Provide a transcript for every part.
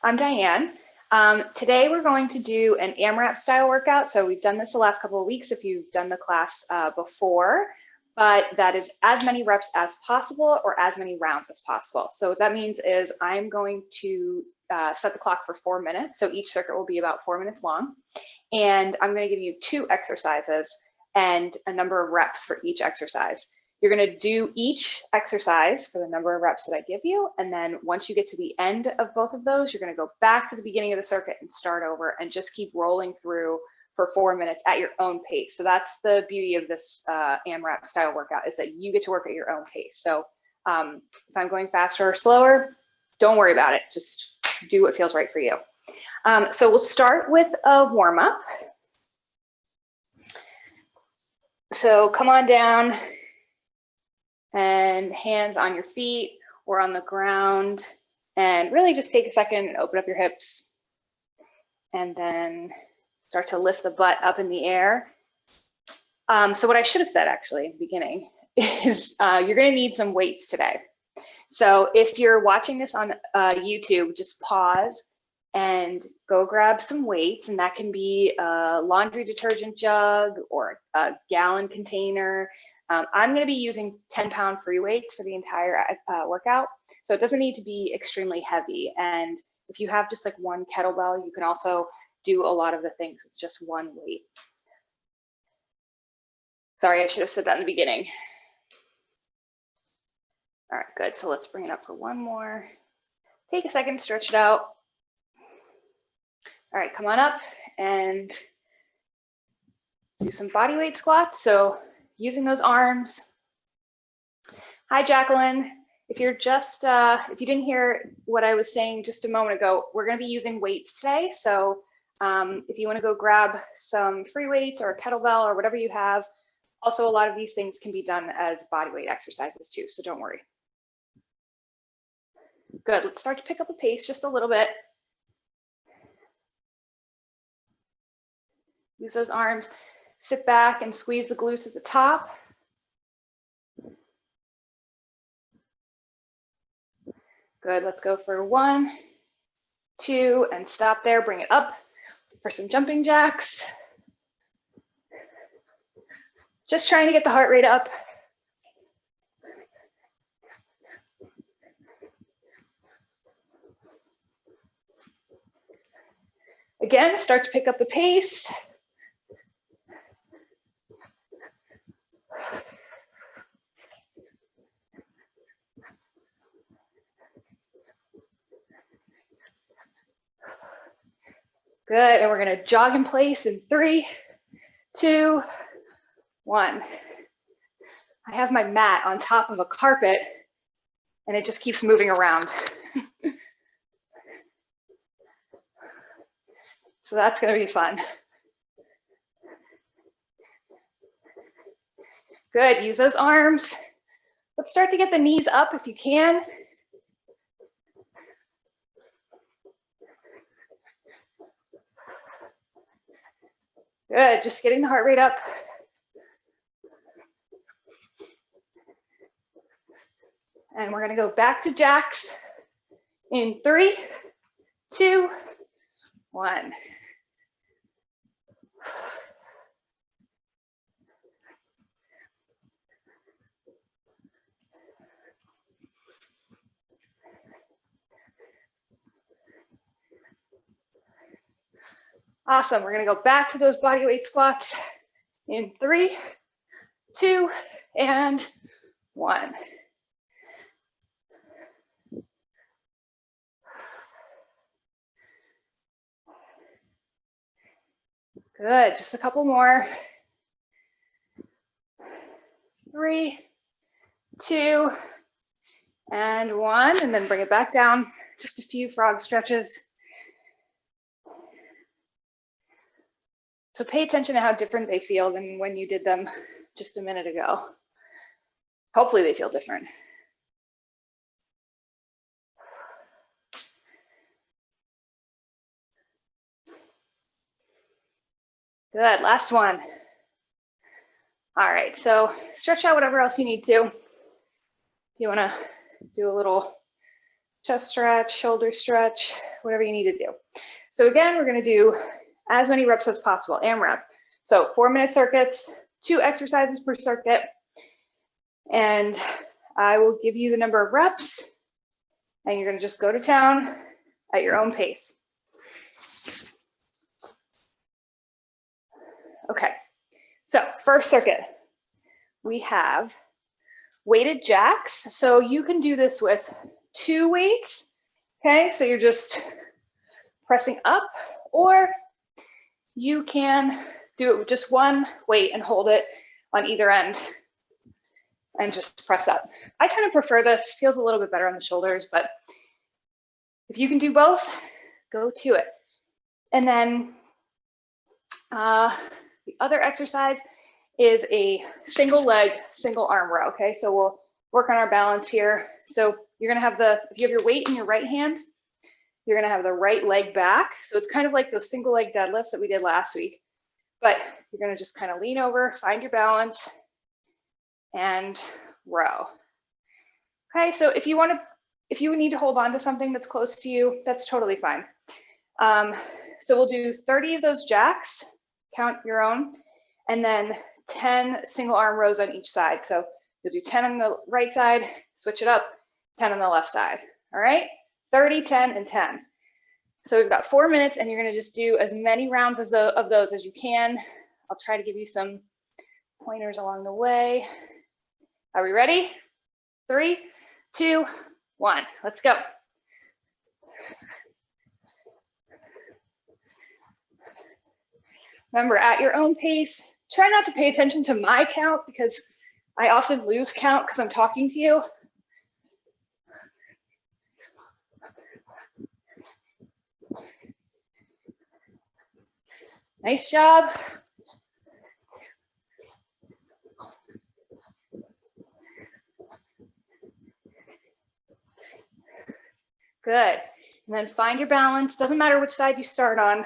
I'm Diane. Today we're going to do an AMRAP style workout. So we've done this the last couple of weeks if you've done the class before, but that is as many reps as possible or as many rounds as possible. So what that means is I'm going to set the clock for 4 minutes. So each circuit will be about 4 minutes long. And I'm going to give you 2 exercises and a number of reps for each exercise. You're going to do each exercise for the number of reps that I give you. And then once you get to the end of both of those, you're going to go back to the beginning of the circuit and start over and just keep rolling through for 4 minutes at your own pace. So that's the beauty of this AMRAP style workout, is that you get to work at your own pace. So if I'm going faster or slower, don't worry about it. Just do what feels right for you. So we'll start with a warm up. So come on down and hands on your feet or on the ground, and really just take a second and open up your hips and then start to lift the butt up in the air. So what I should have said actually in the beginning is you're going to need some weights today. So if you're watching this on YouTube, just pause and go grab some weights, and that can be a laundry detergent jug or a gallon container. I'm going to be using 10-pound free weights for the entire workout, so it doesn't need to be extremely heavy. And if you have just like one kettlebell, you can also do a lot of the things with just one weight. Sorry, I should have said that in the beginning. All right, good. So let's bring it up for one more. Take a second, stretch it out. All right, come on up and do some body weight squats. So using those arms. Hi, Jacqueline. If you're just, if you didn't hear what I was saying just a moment ago, we're going to be using weights today. So if you want to go grab some free weights or a kettlebell or whatever you have, also a lot of these things can be done as body weight exercises too, so don't worry. Good, let's start to pick up the pace just a little bit. Use those arms. Sit back and squeeze the glutes at the top. Good, let's go for 1, 2, and stop there. Bring it up for some jumping jacks. Just trying to get the heart rate up. Again, start to pick up the pace. Good, and we're gonna jog in place in 3, 2, 1. I have my mat on top of a carpet and it just keeps moving around. So that's gonna be fun. Good, use those arms. Let's start to get the knees up if you can. Good, just getting the heart rate up. And we're gonna go back to jacks in 3, 2, 1. Awesome, we're gonna go back to those body weight squats in 3, 2, and 1. Good, just a couple more. 3, 2, and 1, and then bring it back down. Just a few frog stretches. So pay attention to how different they feel than when you did them just a minute ago. Hopefully they feel different. Good, last one. All right, so stretch out whatever else you need to. If you wanna do a little chest stretch, shoulder stretch, whatever you need to do. So again, we're going to do as many reps as possible, AMRAP. So 4-minute circuits, 2 exercises per circuit. And I will give you the number of reps, and you're going to just go to town at your own pace. Okay, so first circuit, we have weighted jacks. So you can do this with 2 weights. Okay, so you're just pressing up, or you can do it with just 1 weight and hold it on either end and just press up. I kind of prefer this, feels a little bit better on the shoulders, but if you can do both, go to it. And then the other exercise is a single leg, single arm row, okay? So we'll work on our balance here. So you're gonna have if you have your weight in your right hand, you're gonna have the right leg back. So it's kind of like those single leg deadlifts that we did last week, but you're gonna just kind of lean over, find your balance, and row. Okay, so if you need to hold on to something that's close to you, that's totally fine. So we'll do 30 of those jacks, count your own, and then 10 single arm rows on each side. So you'll do 10 on the right side, switch it up, 10 on the left side. All right, 30, 10, and 10. So we've got 4 minutes, and you're gonna just do as many rounds of those as you can. I'll try to give you some pointers along the way. Are we ready? 3, 2, 1, let's go. Remember, at your own pace, try not to pay attention to my count because I often lose count because I'm talking to you. Nice job. Good. And then find your balance. Doesn't matter which side you start on.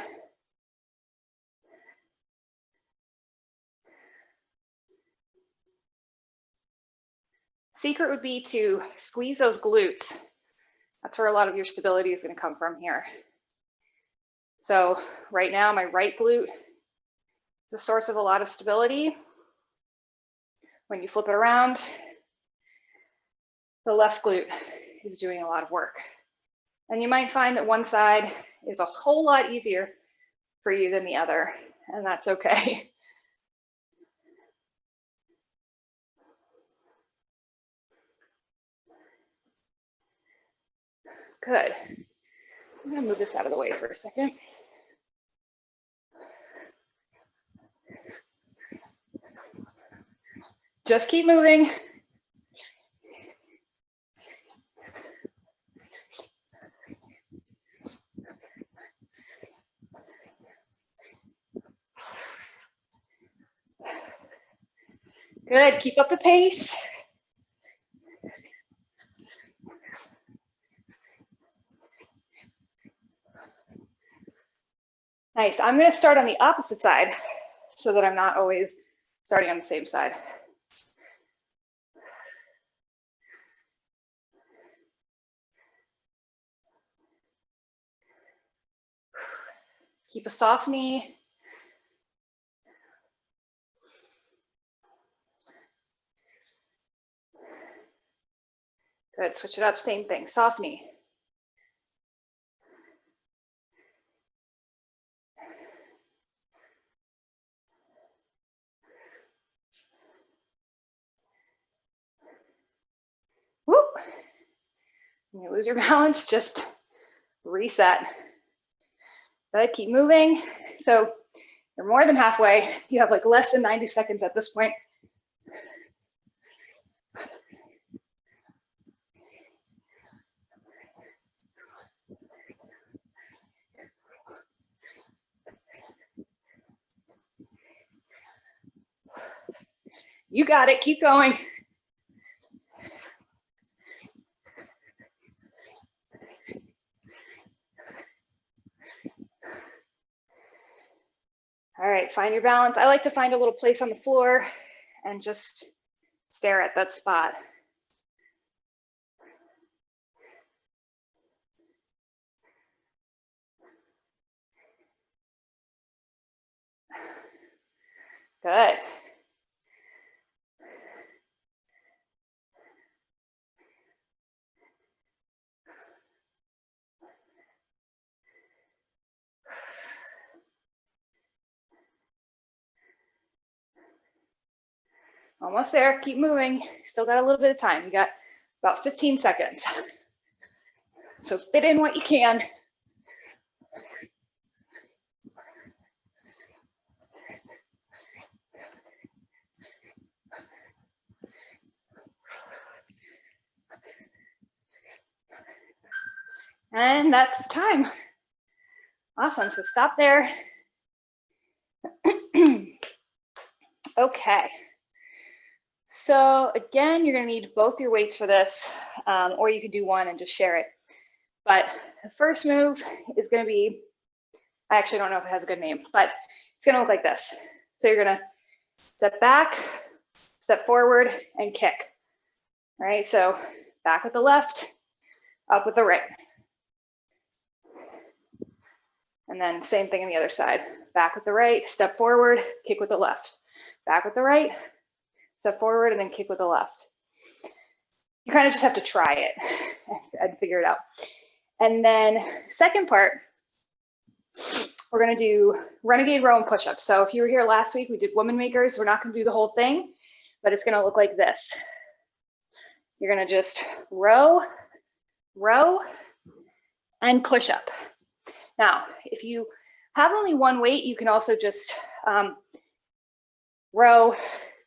Secret would be to squeeze those glutes. That's where a lot of your stability is going to come from here. So right now, my right glute is the source of a lot of stability. When you flip it around, the left glute is doing a lot of work. And you might find that one side is a whole lot easier for you than the other, and that's okay. Good. I'm gonna move this out of the way for a second. Just keep moving. Good, keep up the pace. Nice, I'm gonna start on the opposite side so that I'm not always starting on the same side. Keep a soft knee. Good, switch it up, same thing, soft knee. Whoop. When you lose your balance, just reset. Good, keep moving. So you're more than halfway. You have like less than 90 seconds at this point. You got it, keep going. All right, find your balance. I like to find a little place on the floor and just stare at that spot. Good. Almost there, keep moving. Still got a little bit of time. You got about 15 seconds. So fit in what you can. And that's time. Awesome, so stop there. Okay. So again, you're gonna need both your weights for this, or you could do one and just share it. But the first move is gonna be, I actually don't know if it has a good name, but it's gonna look like this. So you're gonna step back, step forward, and kick. All right, so back with the left, up with the right. And then same thing on the other side. Back with the right, step forward, kick with the left. Back with the right, step forward, and then kick with the left. You kind of just have to try it and figure it out. And then second part, we're gonna do renegade row and push-ups. So if you were here last week, we did woman makers. We're not gonna do the whole thing, but it's gonna look like this. You're gonna just row, row, and push up. Now, if you have only one weight, you can also just row,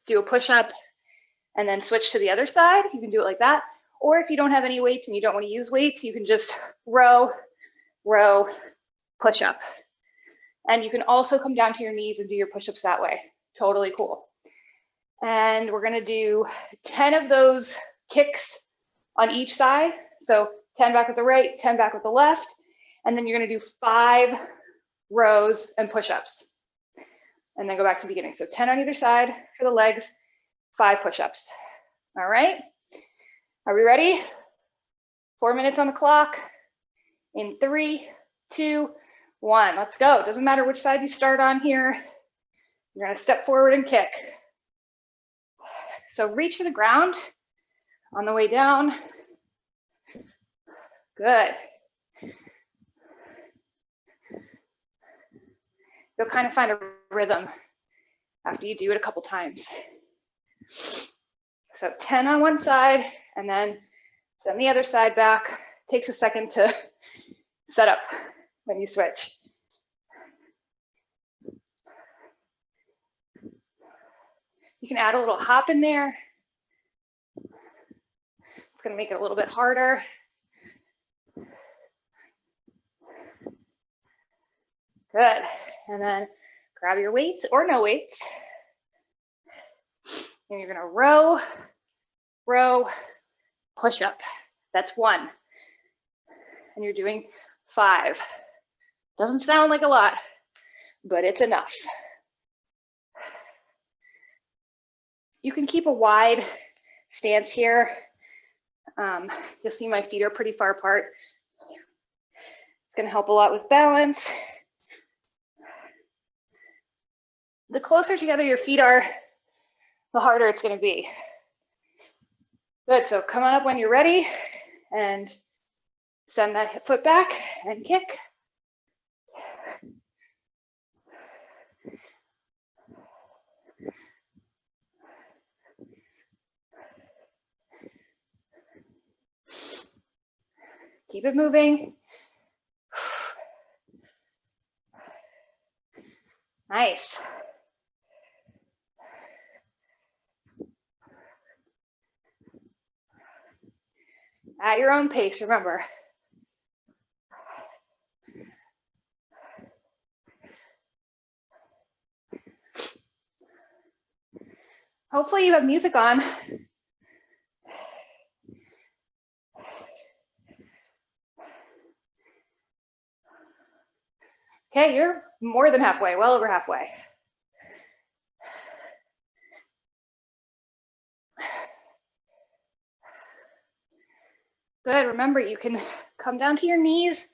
do a push-up, and then switch to the other side. You can do it like that. Or if you don't have any weights and you don't want to use weights, you can just row, row, push-up. And you can also come down to your knees and do your push-ups that way. Totally cool. And we're gonna do 10 of those kicks on each side. So 10 back with the right, 10 back with the left. And then you're gonna do 5 rows and push-ups. And then go back to the beginning. So 10 on either side for the legs, 5 push-ups. All right, are we ready? 4 minutes on the clock. In 3, 2, 1, let's go. Doesn't matter which side you start on here. You're gonna step forward and kick. So reach for the ground on the way down. Good. You'll kind of find a rhythm after you do it a couple times. So 10 on one side and then send the other side back. Takes a second to set up when you switch. You can add a little hop in there. It's gonna make it a little bit harder. Good, and then grab your weights or no weights. And you're gonna row, row, push up. That's 1. And you're doing 5. Doesn't sound like a lot, but it's enough. You can keep a wide stance here. You'll see my feet are pretty far apart. It's gonna help a lot with balance. The closer together your feet are, the harder it's gonna be. Good, so come on up when you're ready and send that hip foot back and kick. Keep it moving. Nice. At your own pace, remember. Hopefully you have music on. Okay, you're more than halfway, well over halfway. Good, remember you can come down to your knees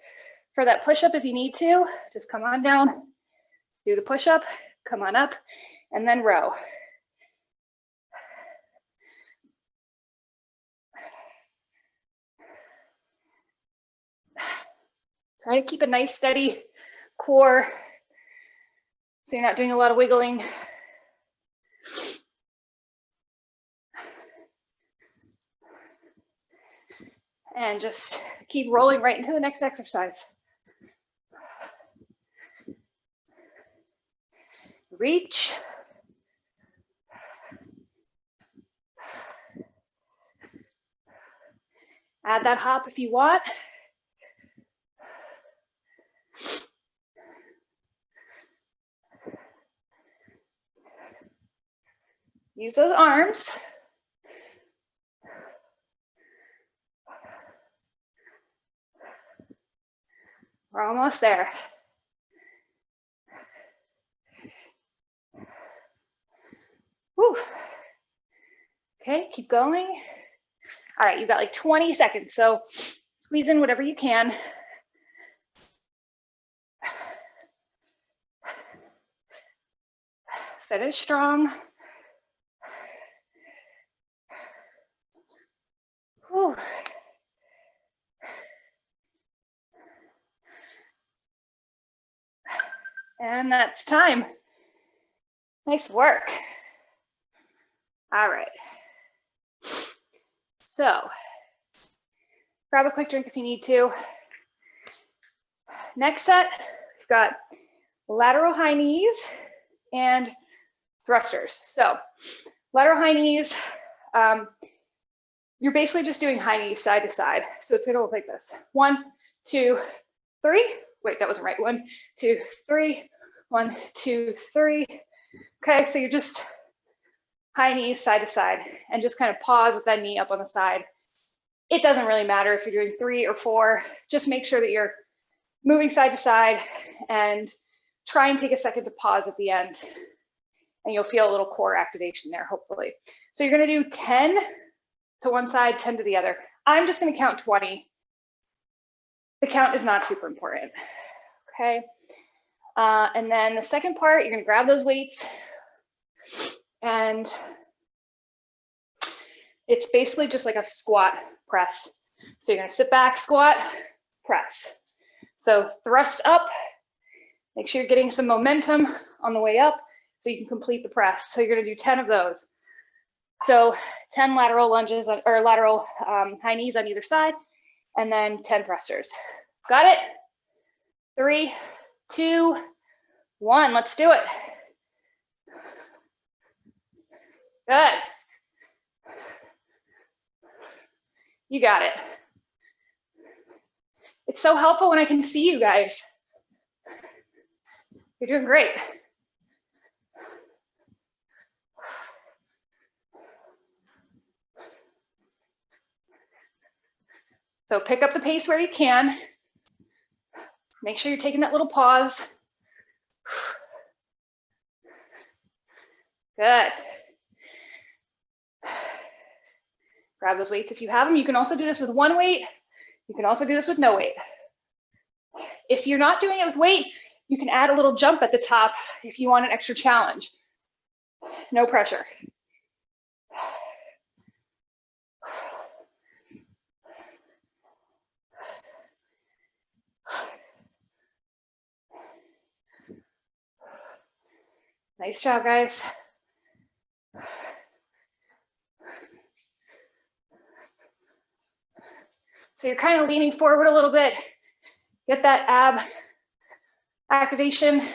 for that push-up if you need to. Just come on down, do the push-up, come on up, and then row. Try to keep a nice steady core so you're not doing a lot of wiggling. And just keep rolling right into the next exercise. Reach. Add that hop if you want. Use those arms. We're almost there. Whew. Okay, keep going. All right, you've got like 20 seconds, so squeeze in whatever you can. Finish strong. Whew. And that's time. Nice work. All right. So grab a quick drink if you need to. Next set, we've got lateral high knees and thrusters. So lateral high knees, you're basically just doing high knees side to side. So it's gonna look like this. 1, 2, 3. Wait, that wasn't right. 1, 2, 3. 1, 2, 3. Okay, so you're just high knees side to side and just kind of pause with that knee up on the side. It doesn't really matter if you're doing 3 or 4. Just make sure that you're moving side to side and try and take a second to pause at the end. And you'll feel a little core activation there, hopefully. So you're gonna do 10 to one side, 10 to the other. I'm just gonna count 20. The count is not super important, okay? And then the second part, you're gonna grab those weights and it's basically just like a squat press. So you're gonna sit back, squat, press. So thrust up, make sure you're getting some momentum on the way up so you can complete the press. So you're gonna do 10 of those. So 10 lateral lunges or lateral high knees on either side, and then 10 thrusters. Got it? 3, 2, 1, let's do it. Good. You got it. It's so helpful when I can see you guys. You're doing great. So pick up the pace where you can. Make sure you're taking that little pause. Good. Grab those weights if you have them. You can also do this with one weight. You can also do this with no weight. If you're not doing it with weight, you can add a little jump at the top if you want an extra challenge. No pressure. Nice job, guys. So you're kind of leaning forward a little bit. Get that ab activation.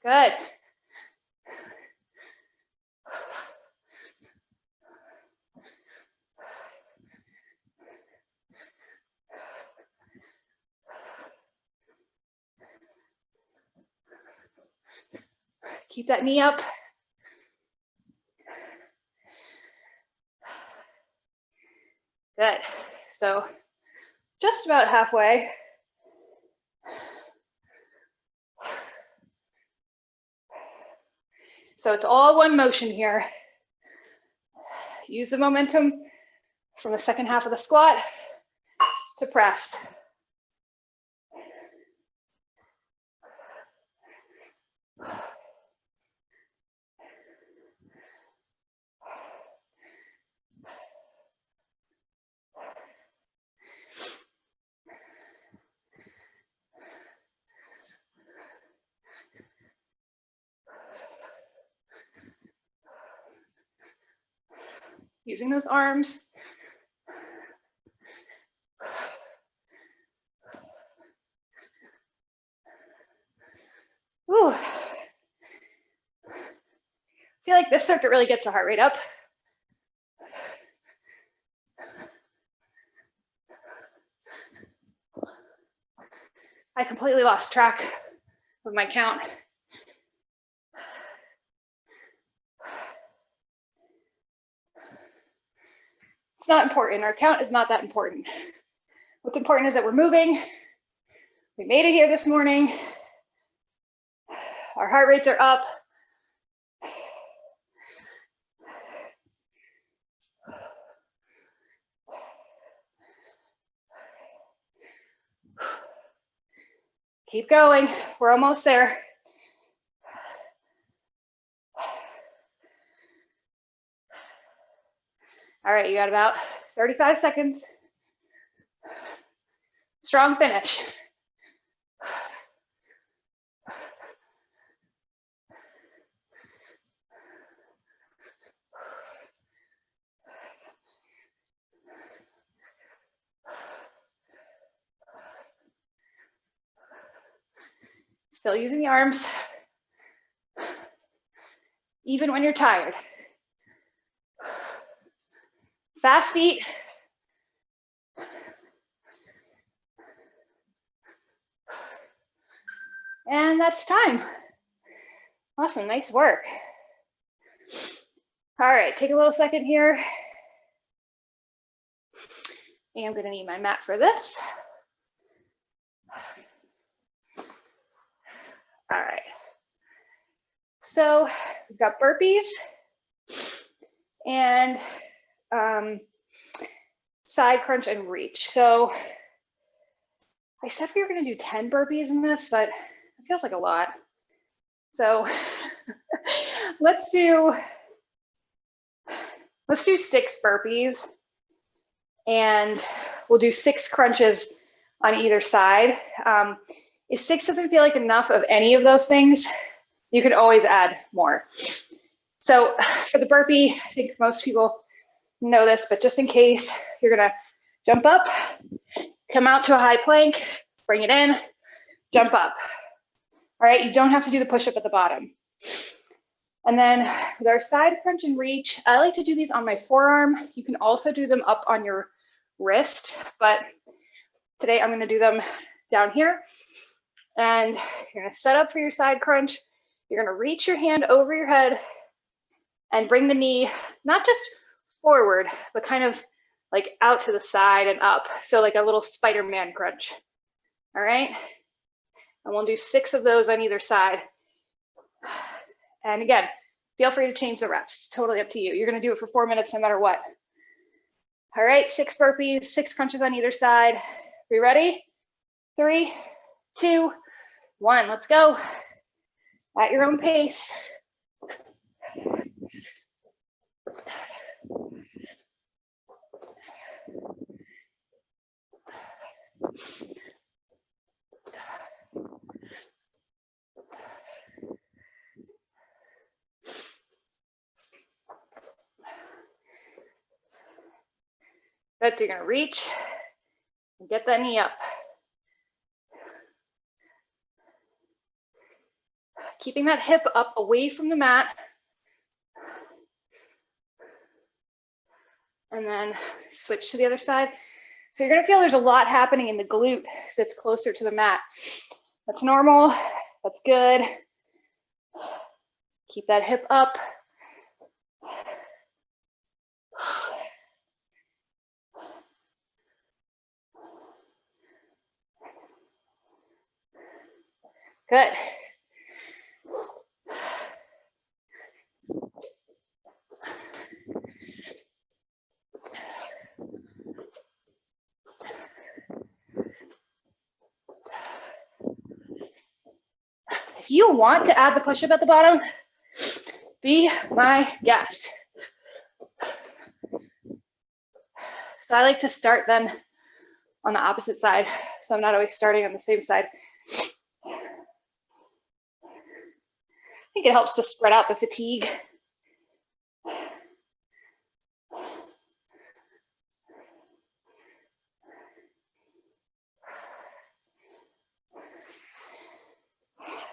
Good. Keep that knee up. Good. So just about halfway. So it's all one motion here. Use the momentum from the second half of the squat to press. using those arms. Ooh. I feel like this circuit really gets the heart rate up. I completely lost track of my count. It's not important. Our count is not that important. What's important is that we're moving. We made it here this morning. Our heart rates are up. Keep going. We're almost there. All right, you got about 35 seconds. Strong finish. Still using the arms, even when you're tired. Fast feet. And that's time. Awesome, nice work. All right, take a little second here. And I'm gonna need my mat for this. All right. So we've got burpees and side crunch and reach. So I said we were gonna do 10 burpees in this, but it feels like a lot. So let's do 6 burpees and we'll do 6 crunches on either side. If 6 doesn't feel like enough of any of those things, you can always add more. So for the burpee, I think most people know this, but just in case, you're gonna jump up, come out to a high plank, bring it in, jump up. All right, you don't have to do the push-up at the bottom. And then with our side crunch and reach, I like to do these on my forearm. You can also do them up on your wrist, but today I'm gonna do them down here. And you're gonna set up for your side crunch. You're gonna reach your hand over your head and bring the knee, not just forward, but kind of like out to the side and up. So like a little Spider-Man crunch, all right? And we'll do 6 of those on either side. And again, feel free to change the reps, totally up to you. You're gonna do it for 4 minutes no matter what. All right, 6 burpees, 6 crunches on either side. We ready? 3, 2, 1, let's go. At your own pace. Good, so you're gonna reach and get that knee up. Keeping that hip up away from the mat. And then switch to the other side. So you're gonna feel there's a lot happening in the glute that's closer to the mat. That's normal, that's good. Keep that hip up. Good. If you want to add the push-up at the bottom, be my guest. So I like to start then on the opposite side, so I'm not always starting on the same side. I think it helps to spread out the fatigue.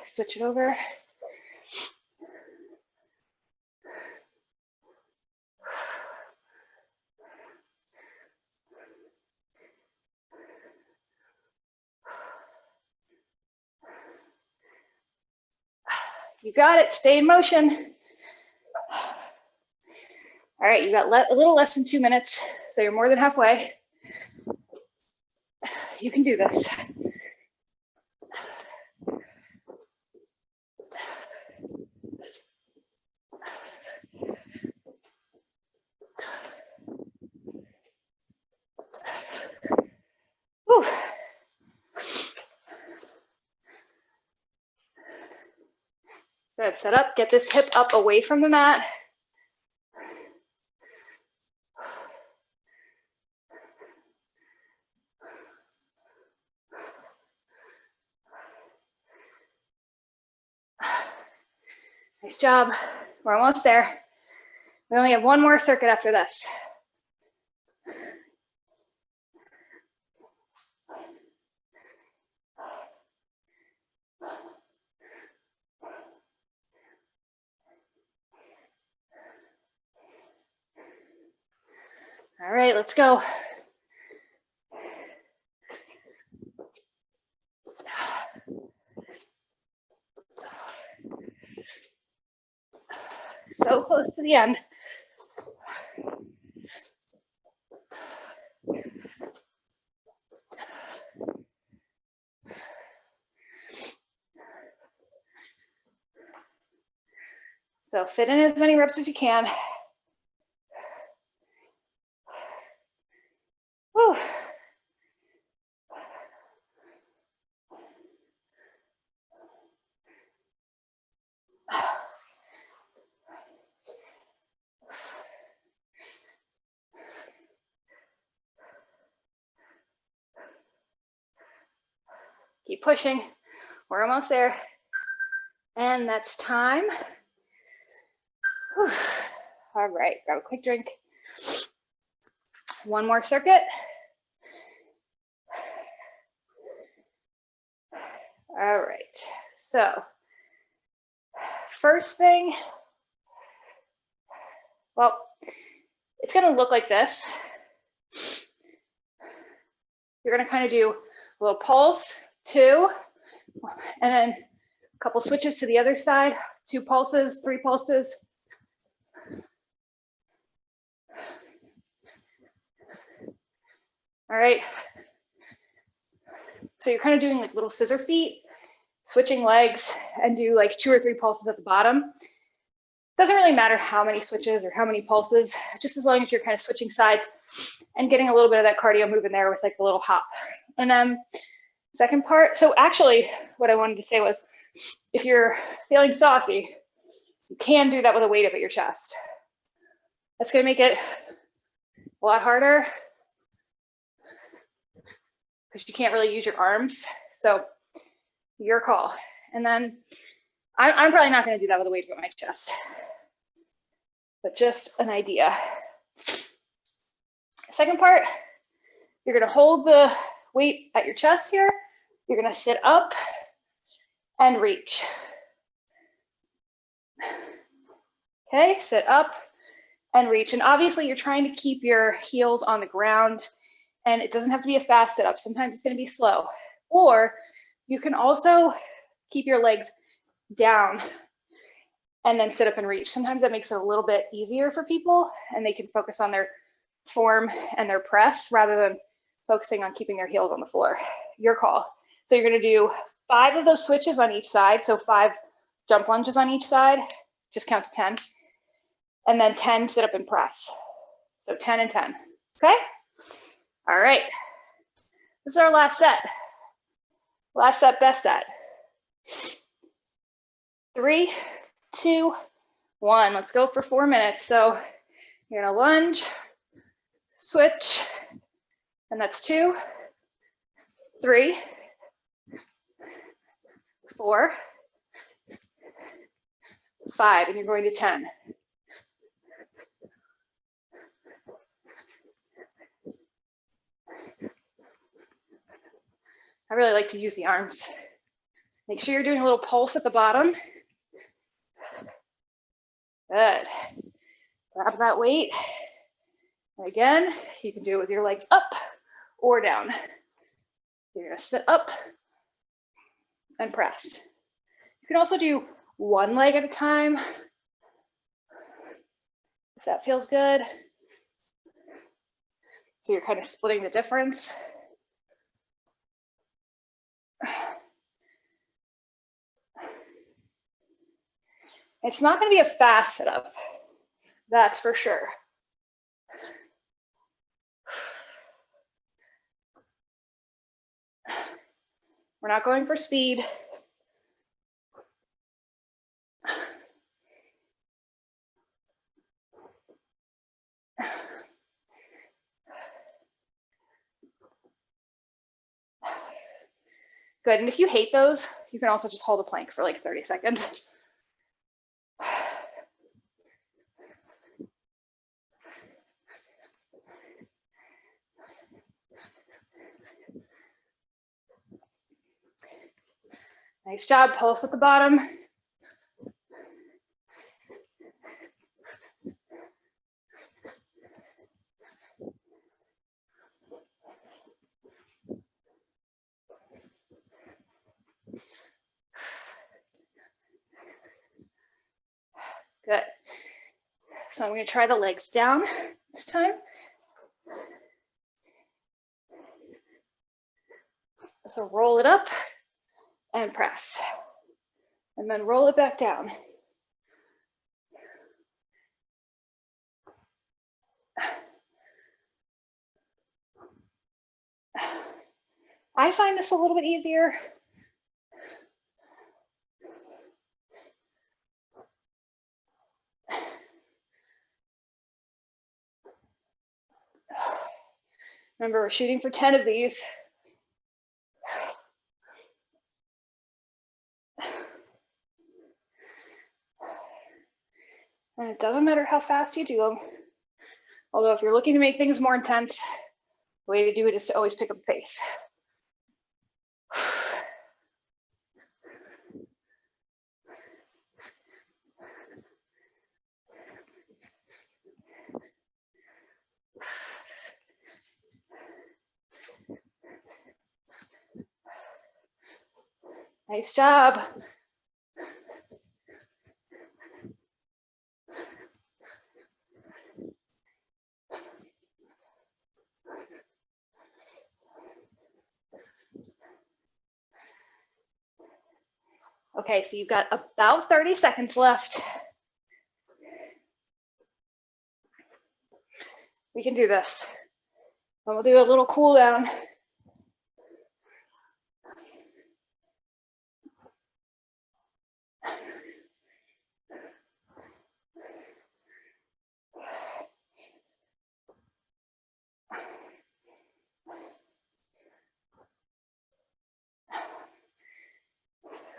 switch it over. You got it, stay in motion. All right, you got a little less than 2 minutes, so you're more than halfway. You can do this. Whew. Good, set up, get this hip up away from the mat. Nice job, we're almost there. We only have one more circuit after this. All right, let's go. So close to the end. So fit in as many reps as you can. Whew. Keep pushing, we're almost there. And that's time. Whew. All right, grab a quick drink. One more circuit. All right, so first thing, well, it's gonna look like this. You're gonna kind of do a little pulse, 2, and then a couple switches to the other side, 2 pulses, 3 pulses. All right, so you're kind of doing like little scissor feet, switching legs, and do like 2 or 3 pulses at the bottom. Doesn't really matter how many switches or how many pulses, just as long as you're kind of switching sides and getting a little bit of that cardio moving there with like the little hop. And then second part, so actually what I wanted to say was, if you're feeling saucy, you can do that with a weight up at your chest. That's gonna make it a lot harder because you can't really use your arms. So your call. And then I'm probably not gonna do that with a weight up at my chest, but just an idea. Second part, you're gonna hold the weight at your chest here. You're gonna sit up and reach. Okay, sit up and reach. And obviously you're trying to keep your heels on the ground, and it doesn't have to be a fast sit up. Sometimes it's gonna be slow. Or you can also keep your legs down and then sit up and reach. Sometimes that makes it a little bit easier for people, and they can focus on their form and their press rather than focusing on keeping their heels on the floor. Your call. So you're gonna do 5 of those switches on each side. So 5 jump lunges on each side, just count to 10. And then 10 sit up and press. So 10 and 10, okay? All right, this is our last set. Last set, best set. 3, 2, 1, let's go for 4 minutes. So you're gonna lunge, switch, and that's 2, 3, 4, 5, and you're going to 10. I really like to use the arms. Make sure you're doing a little pulse at the bottom. Good. Grab that weight. And again, you can do it with your legs up or down. You're gonna sit up and press. You can also do one leg at a time, if that feels good. So you're kind of splitting the difference. It's not going to be a fast setup, that's for sure. We're not going for speed. Good, and if you hate those, you can also just hold a plank for like 30 seconds. Nice job, pulse at the bottom. Good. So I'm going to try the legs down this time. So roll it up and press. And then roll it back down. I find this a little bit easier. Remember, we're shooting for 10 of these. And it doesn't matter how fast you do them. Although if you're looking to make things more intense, the way to do it is to always pick up the pace. Nice job. Okay, so you've got about 30 seconds left. We can do this. And we'll do a little cool down.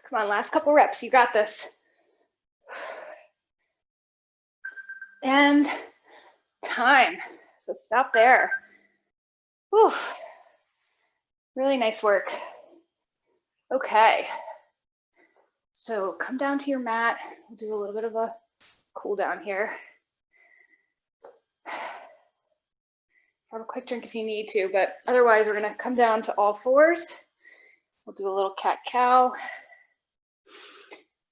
Come on, last couple reps, you got this. And time, so stop there. Whew. Really nice work. Okay, so come down to your mat. We'll do a little bit of a cool down here. Have a quick drink if you need to, but otherwise we're gonna come down to all fours. We'll do a little cat-cow.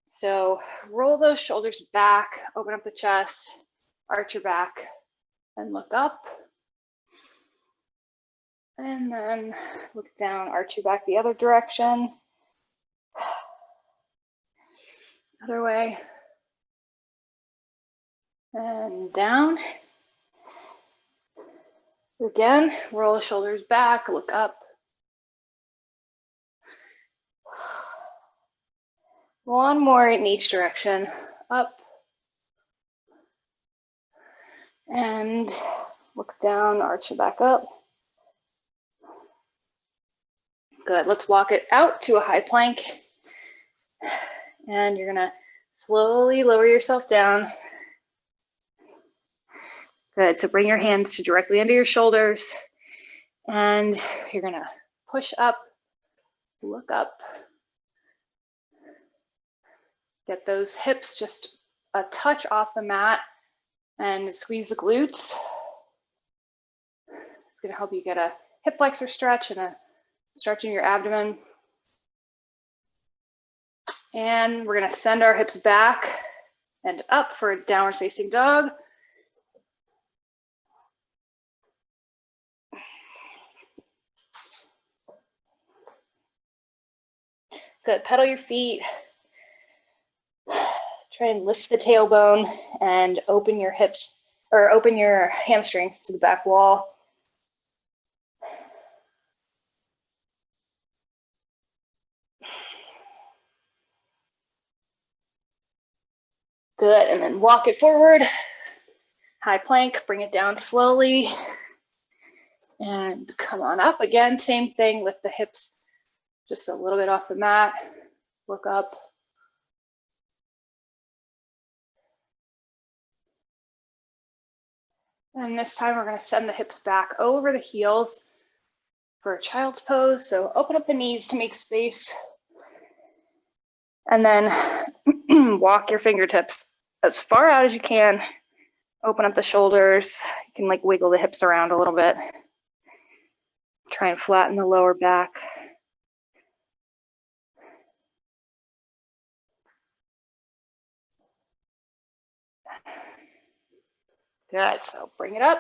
So roll those shoulders back, open up the chest, arch your back, and look up. And then look down, arch your back the other direction. Other way. And down. Again, roll the shoulders back, look up. One more in each direction, up. And look down, arch it back up. Good, let's walk it out to a high plank. And you're gonna slowly lower yourself down. Good, so bring your hands to directly under your shoulders. And you're gonna push up, look up, Get those hips just a touch off the mat and squeeze the glutes. It's going to help you get a hip flexor stretch and a stretch in your abdomen. And we're going to send our hips back and up for a downward facing dog. Good. Pedal your feet. Try and lift the tailbone and open your hips, or open your hamstrings to the back wall. Good, and then walk it forward. High plank, bring it down slowly. And come on up again, same thing, lift the hips just a little bit off the mat, look up. And this time we're going to send the hips back over the heels for a child's pose. So open up the knees to make space. And then walk your fingertips as far out as you can. Open up the shoulders. You can like wiggle the hips around a little bit. Try and flatten the lower back. Good, so bring it up.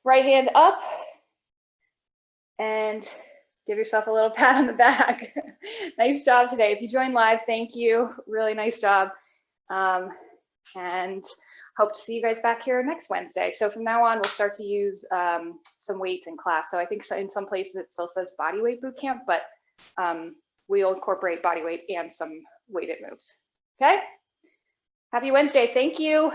Right hand up. And give yourself a little pat on the back. Nice job today. If you joined live, thank you. Really nice job. And hope to see you guys back here next Wednesday. So from now on, we'll start to use some weights in class. So I think in some places it still says body weight boot camp, but we'll incorporate body weight and some weighted moves. Okay? Happy Wednesday. Thank you.